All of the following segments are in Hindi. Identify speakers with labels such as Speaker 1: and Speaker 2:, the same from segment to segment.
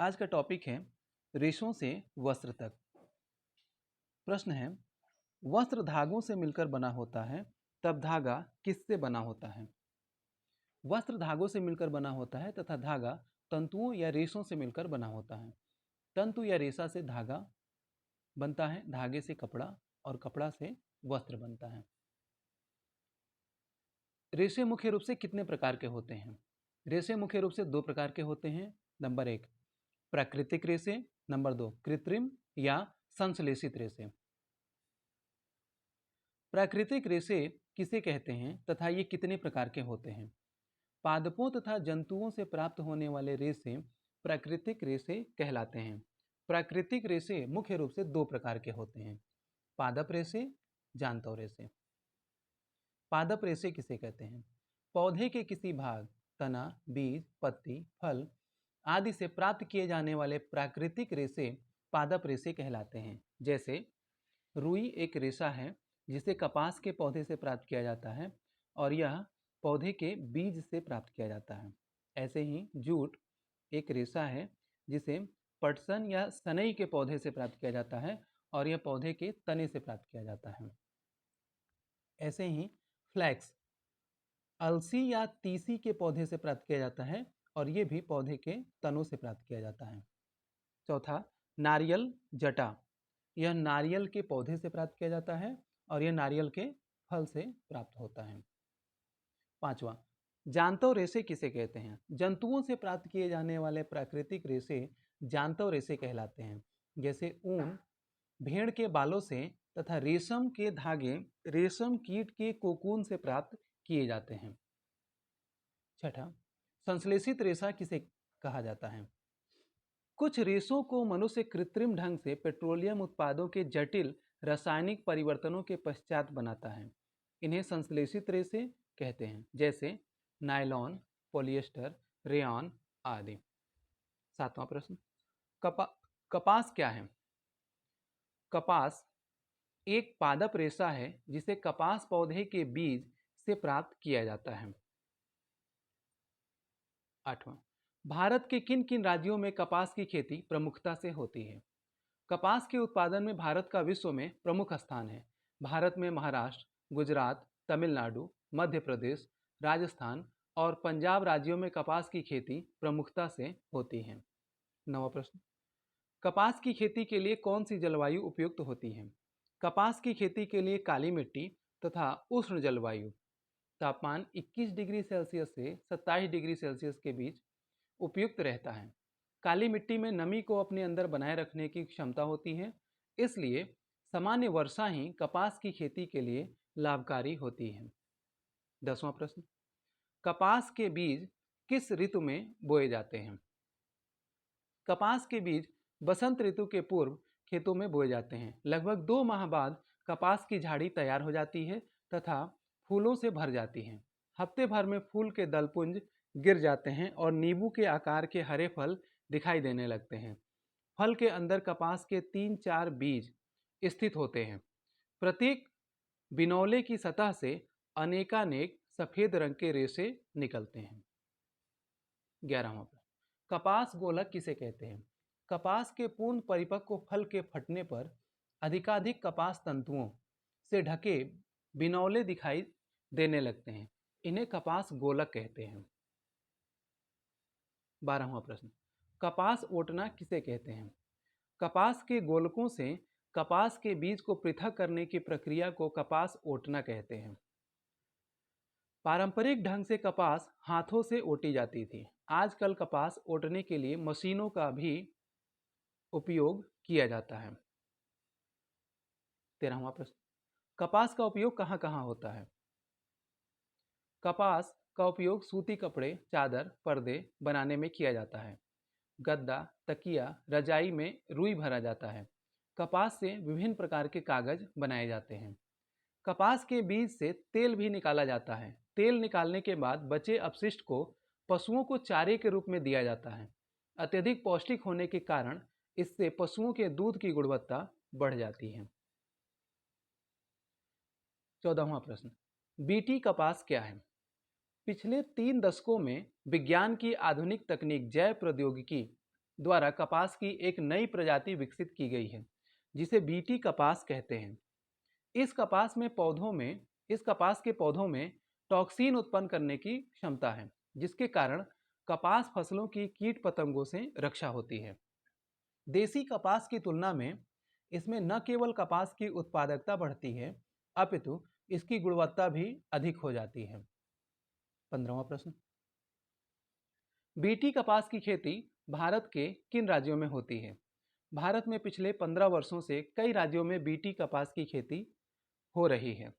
Speaker 1: आज का टॉपिक है रेशों से वस्त्र तक। प्रश्न है, वस्त्र धागों से मिलकर बना होता है, तब धागा किससे बना होता है? वस्त्र धागों से मिलकर बना होता है तथा धागा तंतुओं या रेशों से मिलकर बना होता है। तंतु या रेशा से धागा बनता है, धागे से कपड़ा और कपड़ा से वस्त्र बनता है। रेशे मुख्य रूप से कितने प्रकार के होते हैं? रेशे मुख्य रूप से दो प्रकार के होते हैं। नंबर एक, प्राकृतिक रेशे। नंबर दो, कृत्रिम या संश्लेषित रेशे। प्राकृतिक रेशे किसे कहते हैं तथा ये कितने प्रकार के होते हैं? पादपों तथा जंतुओं से प्राप्त होने वाले रेशे प्राकृतिक रेशे कहलाते हैं। प्राकृतिक रेशे मुख्य रूप से दो प्रकार के होते हैं, पादप रेशे, जांतव रेशे। पादप रेशे किसे कहते हैं? पौधे के किसी भाग, तना, बीज, पत्ती, फल आदि से प्राप्त किए जाने वाले प्राकृतिक रेशे पादप रेशे कहलाते हैं। जैसे रुई एक रेशा है जिसे कपास के पौधे से प्राप्त किया जाता है और यह पौधे के बीज से प्राप्त किया जाता है। ऐसे ही जूट एक रेशा है जिसे पटसन या सनई के पौधे से प्राप्त किया जाता है और यह पौधे के तने से प्राप्त किया जाता है। ऐसे ही फ्लैक्स अलसी या तीसी के पौधे से प्राप्त किया जाता है और ये भी पौधे के तनों से प्राप्त किया जाता है। चौथा, नारियल जटा, यह नारियल के पौधे से प्राप्त किया जाता है और यह नारियल के फल से प्राप्त होता है। पांचवा, जांतव रेशे किसे कहते हैं? जंतुओं से प्राप्त किए जाने वाले प्राकृतिक रेशे जांतव रेशे कहलाते हैं। जैसे ऊन भेड़ के बालों से तथा रेशम के धागे रेशम कीट के कोकून से प्राप्त किए जाते हैं। छठा, संश्लेषित रेशा किसे कहा जाता है? कुछ रेशों को मनुष्य कृत्रिम ढंग से पेट्रोलियम उत्पादों के जटिल रासायनिक परिवर्तनों के पश्चात बनाता है। इन्हें संश्लेषित रेशे कहते हैं, जैसे नायलॉन, पॉलिएस्टर, रेयॉन आदि। सातवां प्रश्न, कपास क्या है? कपास एक पादप रेशा है जिसे कपास पौधे के बीज से प्राप्त किया जाता है। आठवां, भारत के किन किन राज्यों में कपास की खेती प्रमुखता से होती है? कपास के उत्पादन में भारत का विश्व में प्रमुख स्थान है। भारत में महाराष्ट्र, गुजरात, तमिलनाडु, मध्य प्रदेश, राजस्थान और पंजाब राज्यों में कपास की खेती प्रमुखता से होती है। नवा प्रश्न, कपास की खेती के लिए कौन सी जलवायु उपयुक्त होती है? कपास की खेती के लिए काली मिट्टी तथा उष्ण जलवायु, तापमान 21 डिग्री सेल्सियस से 27 डिग्री सेल्सियस के बीच उपयुक्त रहता है। काली मिट्टी में नमी को अपने अंदर बनाए रखने की क्षमता होती है, इसलिए सामान्य वर्षा ही कपास की खेती के लिए लाभकारी होती है। 10वां प्रश्न, कपास के बीज किस ऋतु में बोए जाते हैं? कपास के बीज बसंत ऋतु के पूर्व खेतों में बोए जाते हैं। लगभग 2 माह बाद कपास की झाड़ी तैयार हो जाती है तथा फूलों से भर जाती है। हफ्ते भर में फूल के दलपुंज गिर जाते हैं और नींबू के आकार के हरे फल दिखाई देने लगते हैं। फल के अंदर कपास के 3-4 बीज स्थित होते हैं। प्रत्येक बिनौले की सतह से अनेकानेक सफेद रंग के रेशे निकलते हैं। 11वां प्रश्न, कपास गोलक किसे कहते हैं? कपास के पूर्ण परिपक्व फल के फटने पर अधिकाधिक कपास तंतुओं से ढके बिनौले दिखाई देने लगते हैं। इन्हें कपास गोलक कहते हैं। 12वां प्रश्न, कपास ओटना किसे कहते हैं? कपास के गोलकों से कपास के बीज को पृथक करने की प्रक्रिया को कपास ओटना कहते हैं। पारंपरिक ढंग से कपास हाथों से ओटी जाती थी। आजकल कपास ओटने के लिए मशीनों का भी उपयोग किया जाता है। 13वां प्रश्न, कपास का उपयोग कहाँ कहाँ होता है? कपास का उपयोग सूती कपड़े, चादर, पर्दे बनाने में किया जाता है। गद्दा, तकिया, रजाई में रुई भरा जाता है। कपास से विभिन्न प्रकार के कागज बनाए जाते हैं। कपास के बीज से तेल भी निकाला जाता है। तेल निकालने के बाद बचे अपशिष्ट को पशुओं को चारे के रूप में दिया जाता है। अत्यधिक पौष्टिक होने के कारण इससे पशुओं के दूध की गुणवत्ता बढ़ जाती है। 14वां प्रश्न, बीटी कपास क्या है? पिछले 3 दशकों में विज्ञान की आधुनिक तकनीक जैव प्रौद्योगिकी द्वारा कपास की एक नई प्रजाति विकसित की गई है जिसे बीटी कपास कहते हैं। इस कपास के पौधों में टॉक्सिन उत्पन्न करने की क्षमता है, जिसके कारण कपास फसलों की कीट पतंगों से रक्षा होती है। देसी कपास की तुलना में इसमें न केवल कपास की उत्पादकता बढ़ती है, अपितु इसकी गुणवत्ता भी अधिक हो जाती है। 15वां प्रश्न, बीटी कपास की खेती भारत के किन राज्यों में होती है? भारत में पिछले 15 वर्षों से कई राज्यों में बीटी कपास की खेती हो रही है,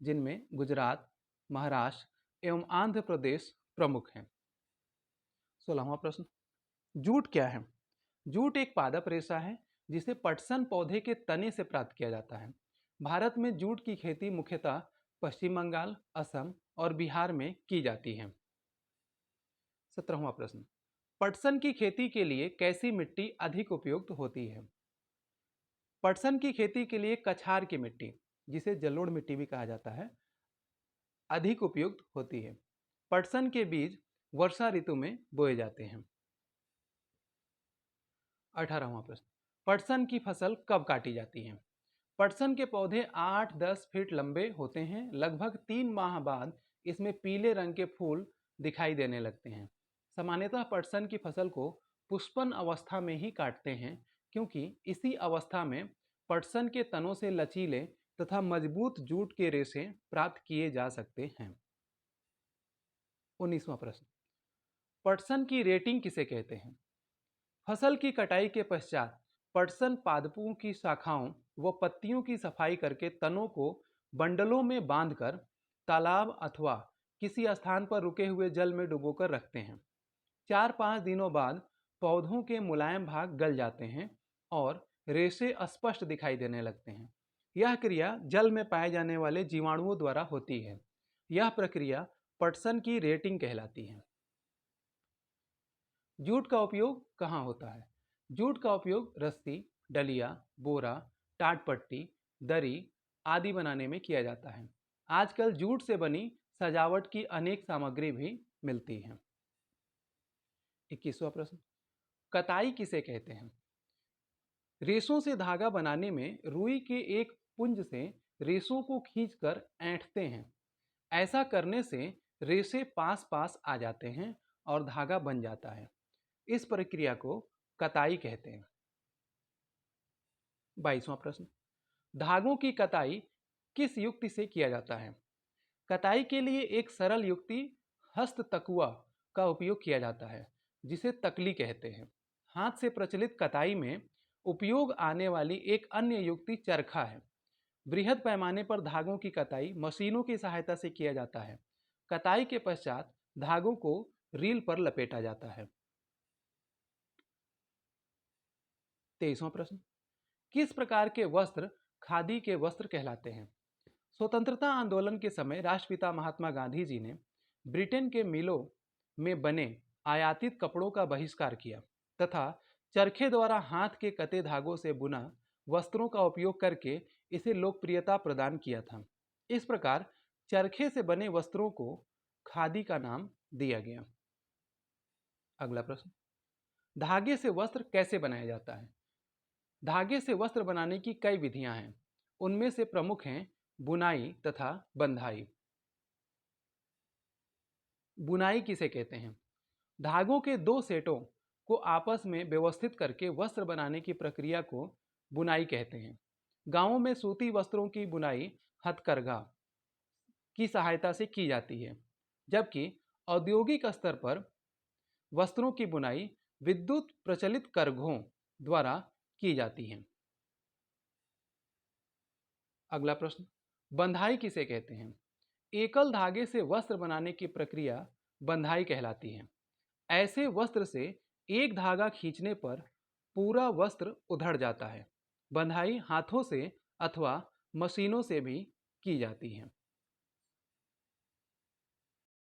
Speaker 1: जिनमें गुजरात, महाराष्ट्र एवं आंध्र प्रदेश प्रमुख हैं। 16वां प्रश्न, जूट क्या है? जूट एक पादप रेशा है जिसे पटसन पौधे के तने से प्राप्त किया जाता है। भारत में जूट की खेती मुख्यतः पश्चिम बंगाल, असम और बिहार में की जाती है। 17वां प्रश्न, पटसन की खेती के लिए कैसी मिट्टी अधिक उपयुक्त होती है? पटसन की खेती के लिए कछार की मिट्टी, जिसे जलोढ़ मिट्टी भी कहा जाता है, अधिक उपयुक्त होती है। पटसन के बीज वर्षा ऋतु में बोए जाते हैं। 18वां प्रश्न, पटसन की फसल कब काटी जाती है? पटसन के पौधे 8-10 फीट लंबे होते हैं। लगभग 3 माह बाद इसमें पीले रंग के फूल दिखाई देने लगते हैं। सामान्यतः पटसन की फसल को पुष्पन अवस्था में ही काटते हैं, क्योंकि इसी अवस्था में पटसन के तनों से लचीले तथा मजबूत जूट के रेशे प्राप्त किए जा सकते हैं। 19वां प्रश्न, पटसन की रेटिंग किसे कहते हैं? फसल की कटाई के पश्चात पटसन पादपों की शाखाओं व पत्तियों की सफाई करके तनों को बंडलों में बांधकर तालाब अथवा किसी स्थान पर रुके हुए जल में डुबोकर रखते हैं। 4-5 दिनों बाद पौधों के मुलायम भाग गल जाते हैं और रेशे स्पष्ट दिखाई देने लगते हैं। यह क्रिया जल में पाए जाने वाले जीवाणुओं द्वारा होती है। यह प्रक्रिया पटसन की रेटिंग कहलाती है। जूट का उपयोग कहाँ होता है? जूट का उपयोग रस्सी, डलिया, बोरा, टाटपट्टी, दरी आदि बनाने में किया जाता है। आजकल जूट से बनी सजावट की अनेक सामग्री भी मिलती हैं। 21वां प्रश्न, कताई किसे कहते हैं? रेशों से धागा बनाने में रुई के एक पुंज से रेशों को खींचकर ऐंठते हैं। ऐसा करने से रेशे पास पास आ जाते हैं और धागा बन जाता है। इस प्रक्रिया को कताई कहते हैं। 22वां प्रश्न, धागों की कताई किस युक्ति से किया जाता है? कताई के लिए एक सरल युक्ति हस्त तकुआ का उपयोग किया जाता है, जिसे तकली कहते हैं। हाथ से प्रचलित कताई में उपयोग आने वाली एक अन्य युक्ति चरखा है। बृहद पैमाने पर धागों की कताई मशीनों की सहायता से किया जाता है। कताई के पश्चात धागों को रील पर लपेटा जाता है। 23वां प्रश्न, किस प्रकार के वस्त्र खादी के वस्त्र कहलाते हैं? स्वतंत्रता आंदोलन के समय राष्ट्रपिता महात्मा गांधी जी ने ब्रिटेन के मिलों में बने आयातित कपड़ों का बहिष्कार किया तथा चरखे द्वारा हाथ के कते धागों से बुना वस्त्रों का उपयोग करके इसे लोकप्रियता प्रदान किया था। इस प्रकार चरखे से बने वस्त्रों को खादी का नाम दिया गया। अगला प्रश्न, धागे से वस्त्र कैसे बनाया जाता है? धागे से वस्त्र बनाने की कई विधियां हैं। उनमें से प्रमुख हैं बुनाई तथा बंधाई। बुनाई किसे कहते हैं? धागों के दो सेटों को आपस में व्यवस्थित करके वस्त्र बनाने की प्रक्रिया को बुनाई कहते हैं। गांवों में सूती वस्त्रों की बुनाई हथकरघा की सहायता से की जाती है, जबकि औद्योगिक स्तर पर वस्त्रों की बुनाई विद्युत प्रचलित करघों द्वारा की जाती है। अगला प्रश्न, बंधाई किसे कहते हैं? एकल धागे से वस्त्र बनाने की प्रक्रिया बंधाई कहलाती है। ऐसे वस्त्र से एक धागा खींचने पर पूरा वस्त्र उधड़ जाता है। बंधाई हाथों से अथवा मशीनों से भी की जाती है।